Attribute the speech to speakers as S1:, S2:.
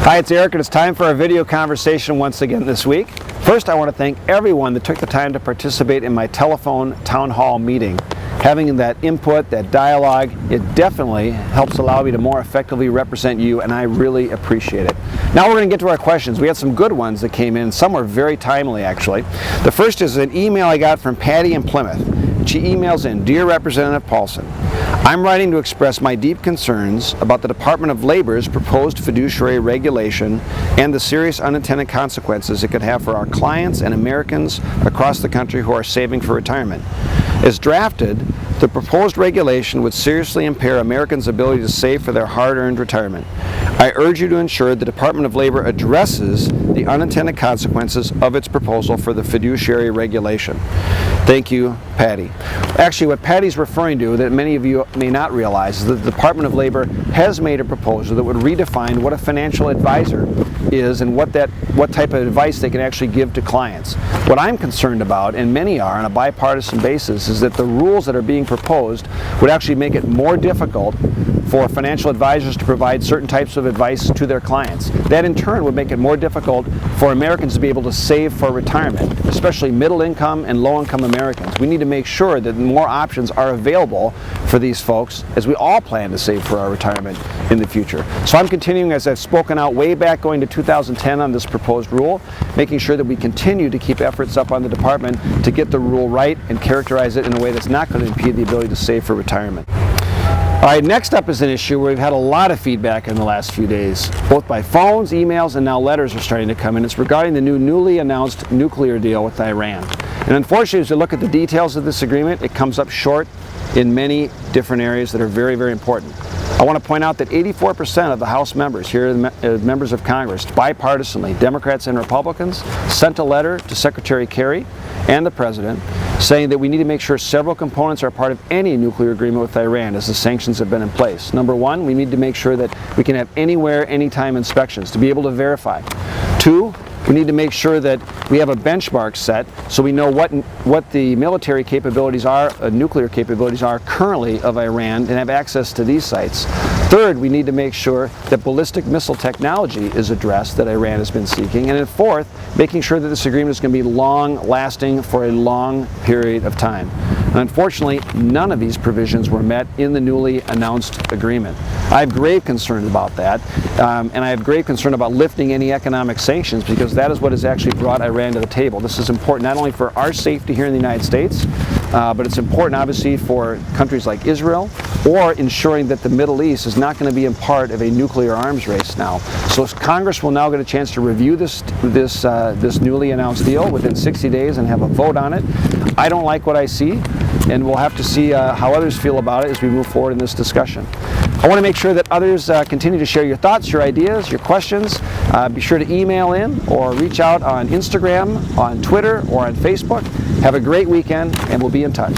S1: Hi, it's Eric, and it's time for our video conversation once again this week. First, I want to thank everyone that took the time to participate in my telephone town hall meeting. Having that input, that dialogue, it definitely helps allow me to more effectively represent you, and I really appreciate it. Now we're going to get to our questions. We had some good ones that came in. Some were very timely, actually. The first is an email I got from Patty in Plymouth. She emails in, "Dear Representative Paulsen, I'm writing to express my deep concerns about the Department of Labor's proposed fiduciary regulation and the serious unintended consequences it could have for our clients and Americans across the country who are saving for retirement. As drafted, the proposed regulation would seriously impair Americans' ability to save for their hard-earned retirement. I urge you to ensure the Department of Labor addresses the unintended consequences of its proposal for the fiduciary regulation. Thank you, Patty." Actually, what Patty's referring to, that many of you may not realize, is that the Department of Labor has made a proposal that would redefine what a financial advisor is and what type of advice they can actually give to clients. What I'm concerned about, and many are on a bipartisan basis, is that the rules that are being proposed would actually make it more difficult for financial advisors to provide certain types of advice to their clients. That in turn would make it more difficult for Americans to be able to save for retirement, especially middle income and low income Americans. We need to make sure that more options are available for these folks as we all plan to save for our retirement in the future. So I'm continuing, as I've spoken out way back going to 2010 on this proposed rule, making sure that we continue to keep efforts up on the department to get the rule right and characterize it in a way that's not going to impede the ability to save for retirement. All right, next up is an issue where we've had a lot of feedback in the last few days, both by phones, emails, and now letters are starting to come in. It's regarding the newly announced nuclear deal with Iran. And unfortunately, as we look at the details of this agreement, it comes up short in many different areas that are very, very important. I want to point out that 84% of the House members, here members of Congress, bipartisanly, Democrats and Republicans, sent a letter to Secretary Kerry and the President saying that we need to make sure several components are part of any nuclear agreement with Iran as the sanctions have been in place. Number one, we need to make sure that we can have anywhere, anytime inspections to be able to verify. Two, we need to make sure that we have a benchmark set so we know what the military capabilities are, nuclear capabilities are currently of Iran, and have access to these sites. Third, we need to make sure that ballistic missile technology is addressed that Iran has been seeking. And then fourth, making sure that this agreement is going to be long-lasting for a long period of time. And unfortunately, none of these provisions were met in the newly announced agreement. I have grave concern about that, and I have grave concern about lifting any economic sanctions, because that is what has actually brought Iran to the table. This is important not only for our safety here in the United States, but it's important obviously for countries like Israel, or ensuring that the Middle East is not going to be a part of a nuclear arms race now. So Congress will now get a chance to review this newly announced deal within 60 days and have a vote on it. I don't like what I see, and we'll have to see how others feel about it as we move forward in this discussion. I want to make sure that others continue to share your thoughts, your ideas, your questions. Be sure to email in or reach out on Instagram, on Twitter, or on Facebook. Have a great weekend, and we'll be in touch.